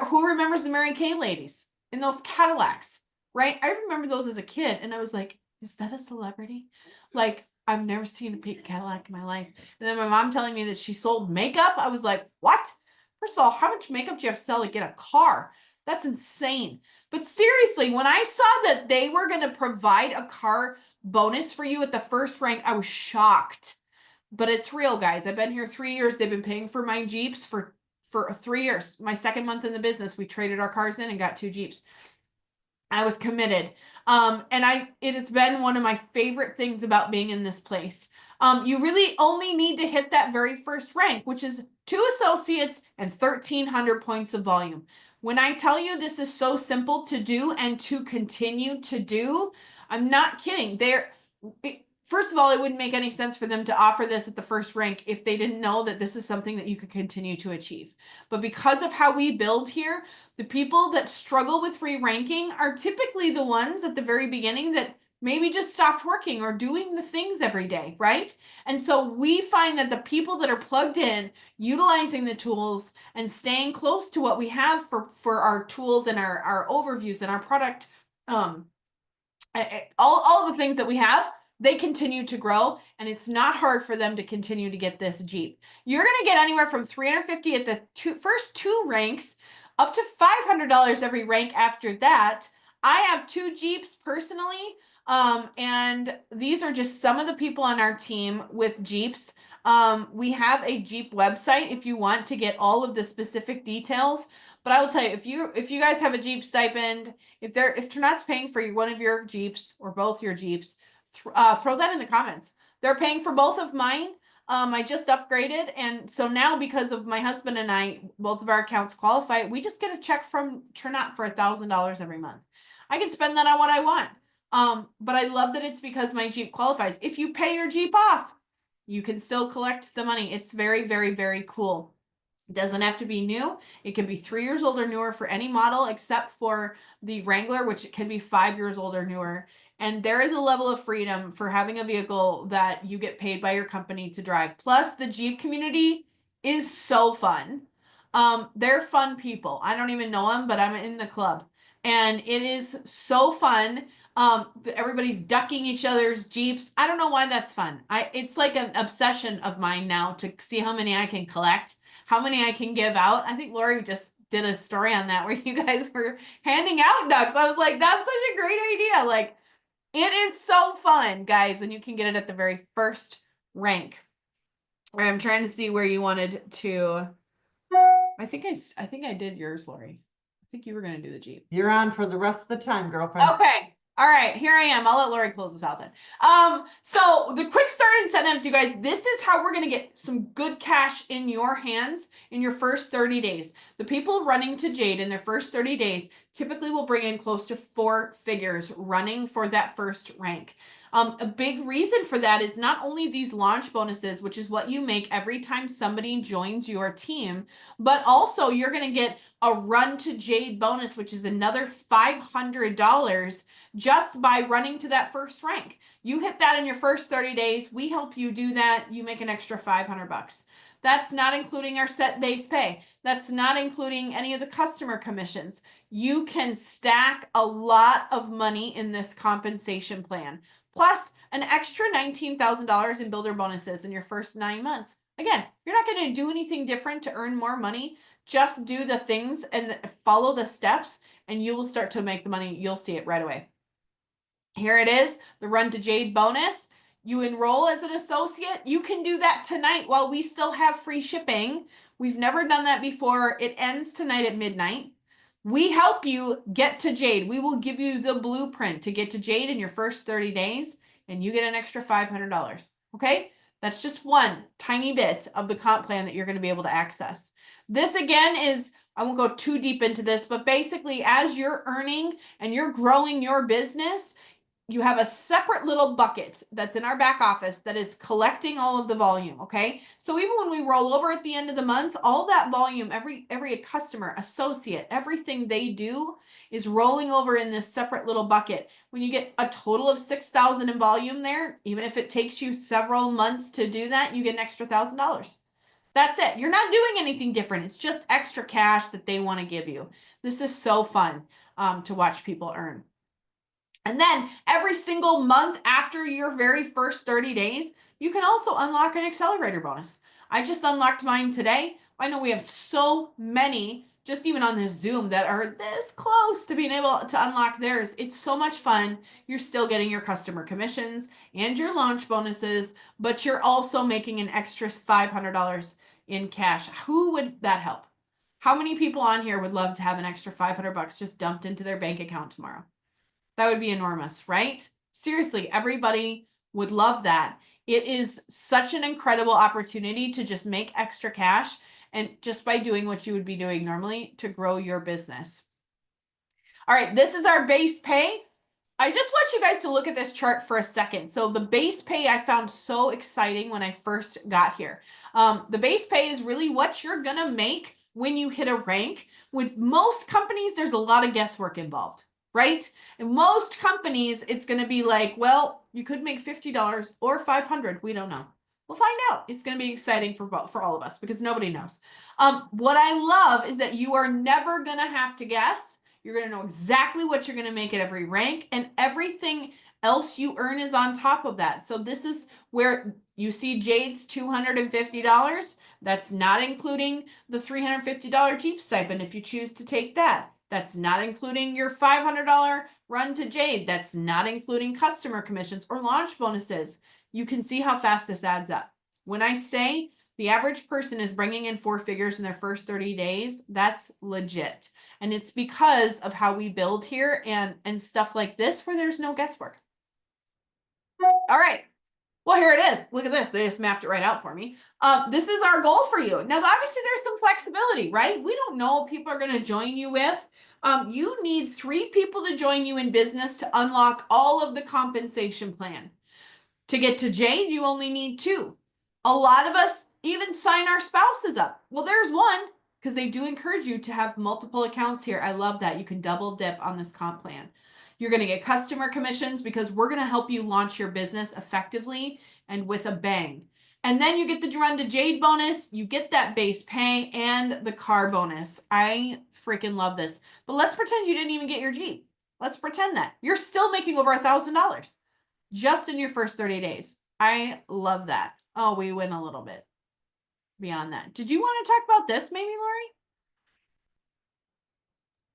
Who remembers the Mary Kay ladies in those Cadillacs, right? I remember those as a kid and I was like, is that a celebrity? Like, I've never seen a pink Cadillac in my life. And then my mom telling me that she sold makeup. I was like, what? First of all, how much makeup do you have to sell to get a car? That's insane. But seriously, when I saw that they were going to provide a car bonus for you at the first rank, I was shocked. But it's real, guys. I've been here 3 years. They've been paying for my Jeeps for 3 years. My second month in the business, we traded our cars in and got 2 Jeeps. I was committed. It has been one of my favorite things about being in this place. You really only need to hit that very first rank, which is 2 associates and 1,300 points of volume. When I tell you this is so simple to do and to continue to do, I'm not kidding. First of all, it wouldn't make any sense for them to offer this at the first rank if they didn't know that this is something that you could continue to achieve. But because of how we build here, the people that struggle with re-ranking are typically the ones at the very beginning that maybe just stopped working or doing the things every day, right? And so we find that the people that are plugged in, utilizing the tools and staying close to what we have for our tools and our overviews and our product, all the things that we have, they continue to grow, and it's not hard for them to continue to get this Jeep. You're going to get anywhere from $350 at the first 2 ranks up to $500 every rank after that. I have 2 Jeeps personally, and these are just some of the people on our team with Jeeps. We have a Jeep website if you want to get all of the specific details. But I will tell you, if you guys have a Jeep stipend, if Trinot's paying for one of your Jeeps or both your Jeeps, throw that in the comments. They're paying for both of mine. I just upgraded, and so now because of my husband and I, both of our accounts qualify, we just get a check from Trinot for $1,000 every month. I can spend that on what I want. But I love that it's because my Jeep qualifies. If you pay your Jeep off, you can still collect the money. It's very, very, very cool. It doesn't have to be new. It can be 3 years old or newer for any model except for the Wrangler, which can be 5 years old or newer. And there is a level of freedom for having a vehicle that you get paid by your company to drive. Plus, the Jeep community is so fun. They're fun people. I don't even know them, but I'm in the club. And it is so fun. Everybody's ducking each other's Jeeps. I don't know why that's fun. It's like an obsession of mine now to see how many I can collect, how many I can give out. I think Lori just did a story on that where you guys were handing out ducks. I was like, that's such a great idea. Like, it is so fun, guys, and you can get it at the very first rank. I'm trying to see where you wanted to. I think I did yours, Lori. think you were gonna do the Jeep. You're on for the rest of the time, girlfriend. Okay. All right, here I am. I'll let Lori close this out then. So the quick start incentives, you guys, this is how we're going to get some good cash in your hands in your first 30 days. The people running to Jade in their first 30 days typically will bring in close to 4 figures running for that first rank. A big reason for that is not only these launch bonuses, which is what you make every time somebody joins your team, but also you're going to get a run to Jade bonus, which is another $500 just by running to that first rank. You hit that in your first 30 days. We help you do that. You make an extra $500. That's not including our set base pay. That's not including any of the customer commissions. You can stack a lot of money in this compensation plan, plus an extra $19,000 in builder bonuses in your first 9 months. Again, you're not going to do anything different to earn more money. Just do the things and follow the steps, and you will start to make the money. You'll see it right away. Here it is, the Run to Jade bonus. You enroll as an associate. You can do that tonight while we still have free shipping. We've never done that before. It ends tonight at midnight. We help you get to Jade. We will give you the blueprint to get to Jade in your first 30 days, and you get an extra $500. Okay? That's just one tiny bit of the comp plan that you're going to be able to access. This again is, I won't go too deep into this, but basically as you're earning and you're growing your business, you have a separate little bucket that's in our back office that is collecting all of the volume, okay? So even when we roll over at the end of the month, all that volume, every customer, associate, everything they do is rolling over in this separate little bucket. When you get a total of 6,000 in volume there, even if it takes you several months to do that, you get an extra $1,000. That's it. You're not doing anything different. It's just extra cash that they want to give you. This is so fun to watch people earn. And then every single month after your very first 30 days, you can also unlock an accelerator bonus. I just unlocked mine today. I know we have so many, just even on this Zoom, that are this close to being able to unlock theirs. It's so much fun. You're still getting your customer commissions and your launch bonuses, but you're also making an extra $500 in cash. Who would that help? How many people on here would love to have an extra $500 just dumped into their bank account tomorrow? That would be enormous, right? Seriously, everybody would love that. It is such an incredible opportunity to just make extra cash, and just by doing what you would be doing normally to grow your business. All right, this is our base pay. I just want you guys to look at this chart for a second. So the base pay I found so exciting when I first got here. The base pay is really what you're gonna make when you hit a rank. With most companies, there's a lot of guesswork involved, right? And most companies, it's going to be like, well, you could make $50 or $500. We don't know. We'll find out. It's going to be exciting for all of us because nobody knows. What I love is that you are never going to have to guess. You're going to know exactly what you're going to make at every rank, and everything else you earn is on top of that. So this is where you see Jade's $250. That's not including the $350 Jeep stipend if you choose to take that. That's not including your $500 run to Jade. That's not including customer commissions or launch bonuses. You can see how fast this adds up. When I say the average person is bringing in 4 figures in their first 30 days, that's legit. And it's because of how we build here and stuff like this where there's no guesswork. All right. Well, here it is. Look at this. They just mapped it right out for me. This is our goal for you. Now, obviously, there's some flexibility, right? We don't know what people are going to join you with. You need 3 people to join you in business to unlock all of the compensation plan. To get to Jade, you only need 2. A lot of us even sign our spouses up. Well, there's one, because they do encourage you to have multiple accounts here. I love that. You can double dip on this comp plan. You're going to get customer commissions because we're going to help you launch your business effectively and with a bang. And then you get the Run to Jade bonus, you get that base pay and the car bonus. I freaking love this. But let's pretend you didn't even get your Jeep. Let's pretend that. You're still making over $1,000 just in your first 30 days. I love that. Oh, we went a little bit beyond that. Did you want to talk about this maybe, Lori?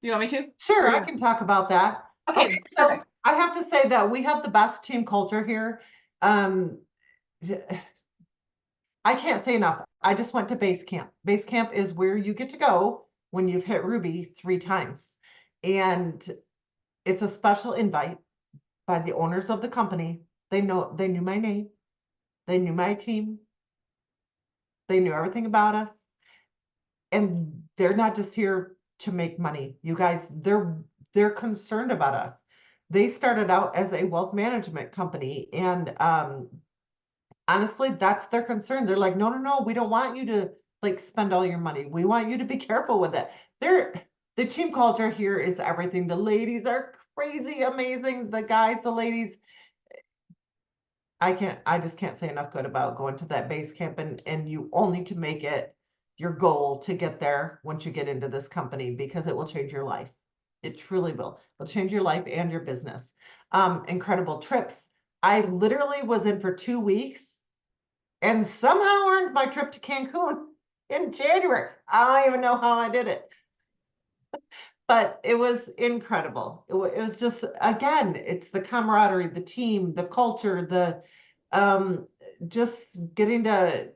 You want me to? Sure, I can talk about that. Okay, so perfect. I have to say that we have the best team culture here. I can't say enough. I just went to base camp. Base camp is where you get to go when you've hit Ruby 3 times. And it's a special invite by the owners of the company. They knew my name. They knew my team. They knew everything about us. And they're not just here to make money. You guys, they're concerned about us. They started out as a wealth management company, and honestly, that's their concern. They're like, no, we don't want you to like spend all your money. We want you to be careful with it. The team culture here is everything. The ladies are crazy amazing. The guys, the ladies, I just can't say enough good about going to that base camp, and you only to make it your goal to get there once you get into this company, because it will change your life. It truly will. It'll change your life and your business. Incredible trips. I literally was in for 2 weeks and somehow earned my trip to Cancun in January. I don't even know how I did it. But it was incredible. It was just, again, it's the camaraderie, the team, the culture, the just getting to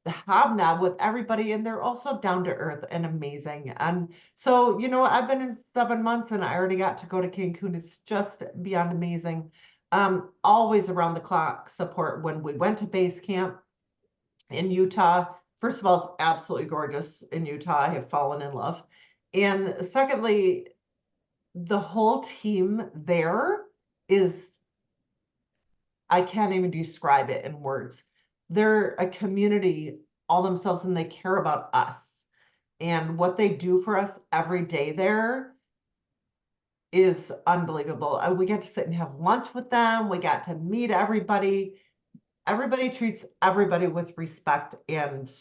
hobnob with everybody, and they're also down to earth and amazing. And so, I've been in 7 months and I already got to go to Cancun. It's just beyond amazing. Always around the clock support. When we went to base camp in Utah, first of all, it's absolutely gorgeous in Utah. I have fallen in love. And secondly, the whole team there is, I can't even describe it in words. They're a community all themselves, and they care about us. And what they do for us every day there is unbelievable. We get to sit and have lunch with them. We got to meet everybody. Everybody treats everybody with respect, and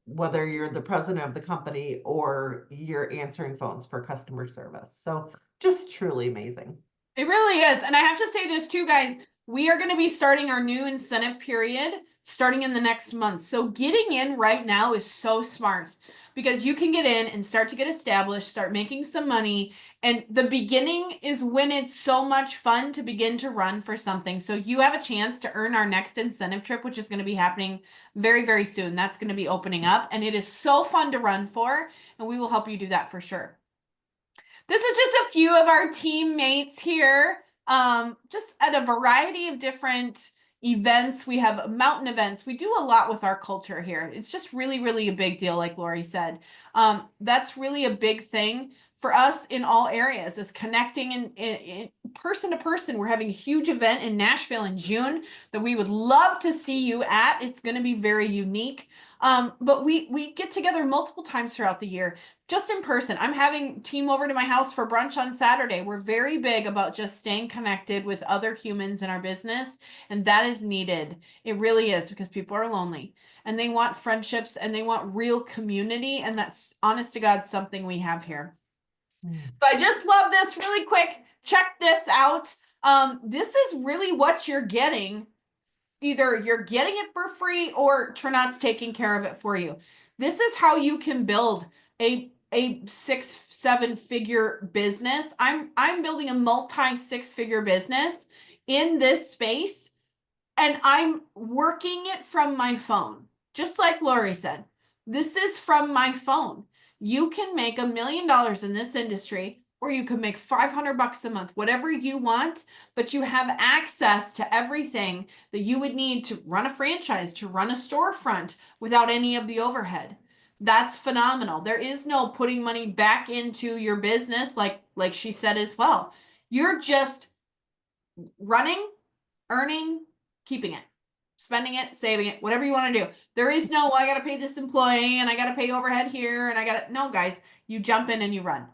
whether you're the president of the company or you're answering phones for customer service. So just truly amazing. It really is. And I have to say this too, guys. We are going to be starting our new incentive period starting in the next month. So getting in right now is so smart, because you can get in and start to get established, start making some money. And the beginning is when it's so much fun to begin to run for something. So you have a chance to earn our next incentive trip, which is going to be happening very, very soon. That's going to be opening up, and it is so fun to run for, and we will help you do that for sure. This is just a few of our teammates here, just at a variety of different events. We have mountain events. We do a lot with our culture here. It's just really, really a big deal, like Lori said. That's really a big thing for us in all areas, is connecting in person to person. We're having a huge event in Nashville in June that we would love to see you at. It's going to be very unique. But we get together multiple times throughout the year, just in person. I'm having team over to my house for brunch on Saturday. We're very big about just staying connected with other humans in our business, and that is needed. It really is, because people are lonely and they want friendships and they want real community, and that's, honest to God, something we have here. But I just love this really quick. Check this out. This is really what you're getting. Either you're getting it for free or Trinant's taking care of it for you. This is how you can build a 6-7 figure business. I'm building a multi 6-figure business in this space, and I'm working it from my phone. Just like Lori said, this is from my phone. You can make $1 million in this industry, or you can make $500 a month, whatever you want, but you have access to everything that you would need to run a franchise, to run a storefront without any of the overhead. That's phenomenal. There is no putting money back into your business, like she said as well. You're just running, earning, keeping it, spending it, saving it, whatever you want to do. There is no, I got to pay this employee and I got to pay overhead here and I got to, no, guys, you jump in and you run.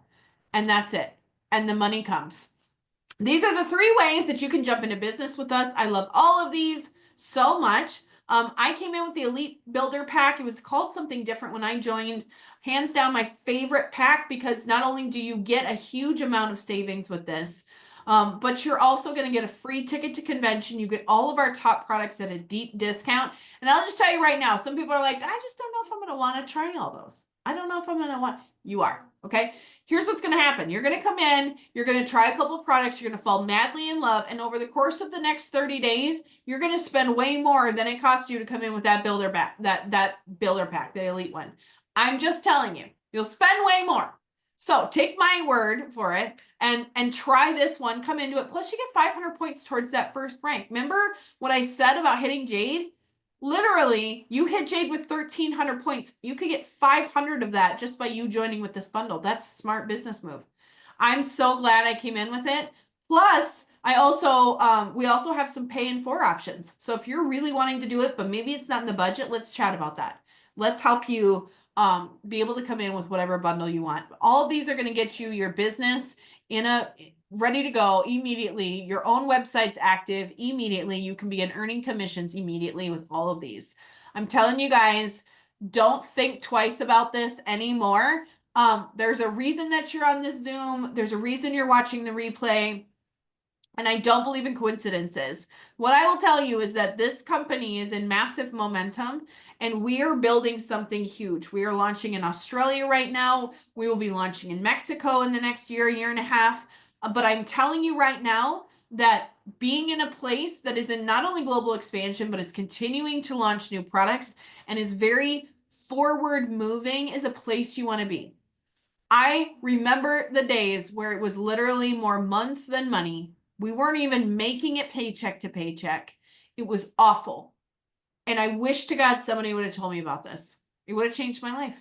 And that's it. And the money comes. These are the 3 ways that you can jump into business with us. I love all of these so much. I came in with the Elite Builder Pack. It was called something different when I joined. Hands down, my favorite pack, because not only do you get a huge amount of savings with this, but you're also going to get a free ticket to convention. You get all of our top products at a deep discount. And I'll just tell you right now, some people are like, I just don't know if I'm going to want to try all those. I don't know if I'm going to want. You are. Okay. Here's what's going to happen. You're going to come in, you're going to try a couple of products, you're going to fall madly in love. And over the course of the next 30 days, you're going to spend way more than it cost you to come in with that builder pack, that builder pack, the Elite one. I'm just telling you, you'll spend way more. So take my word for it and try this one, come into it. Plus you get 500 points towards that first rank. Remember what I said about hitting Jade? Literally, you hit Jade with 1,300 points. You could get 500 of that just by you joining with this bundle. That's a smart business move. I'm so glad I came in with it. Plus, I also, we also have some pay in 4 options. So if you're really wanting to do it, but maybe it's not in the budget, let's chat about that. Let's help you be able to come in with whatever bundle you want. All of these are going to get you your business ready to go immediately. Your own website's active immediately. You can begin earning commissions immediately with all of these. I'm telling you guys, don't think twice about this anymore. There's a reason that you're on this Zoom. There's a reason you're watching the replay. And I don't believe in coincidences. What I will tell you is that this company is in massive momentum and we are building something huge. We are launching in Australia right now. We will be launching in Mexico in the next year and a half. But I'm telling you right now that being in a place that is in not only global expansion, but is continuing to launch new products and is very forward moving is a place you want to be. I remember the days where it was literally more month than money. We weren't even making it paycheck to paycheck. It was awful. And I wish to God somebody would have told me about this. It would have changed my life.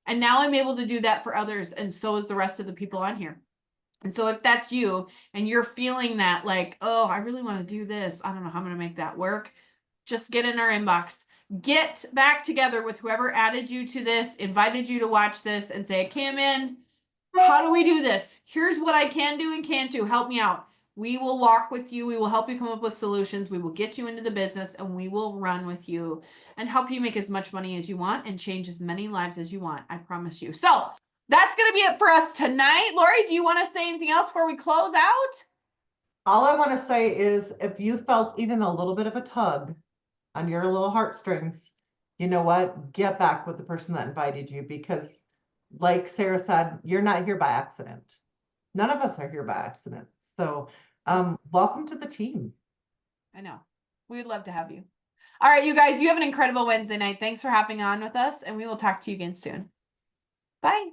And now I'm able to do that for others. And so is the rest of the people on here. And so if that's you and you're feeling that like, oh, I really want to do this. I don't know how I'm going to make that work. Just get in our inbox. Get back together with whoever added you to this, invited you to watch this and say, I came in. How do we do this? Here's what I can do and can't do. Help me out. We will walk with you. We will help you come up with solutions. We will get you into the business and we will run with you and help you make as much money as you want and change as many lives as you want. I promise you. So that's going to be it for us tonight. Lori, do you want to say anything else before we close out? All I want to say is if you felt even a little bit of a tug on your little heartstrings, you know what? Get back with the person that invited you because like Sarah said, you're not here by accident. None of us are here by accident. So welcome to the team. I know. We'd love to have you. All right, you guys, you have an incredible Wednesday night. Thanks for hopping on with us, and we will talk to you again soon. Bye.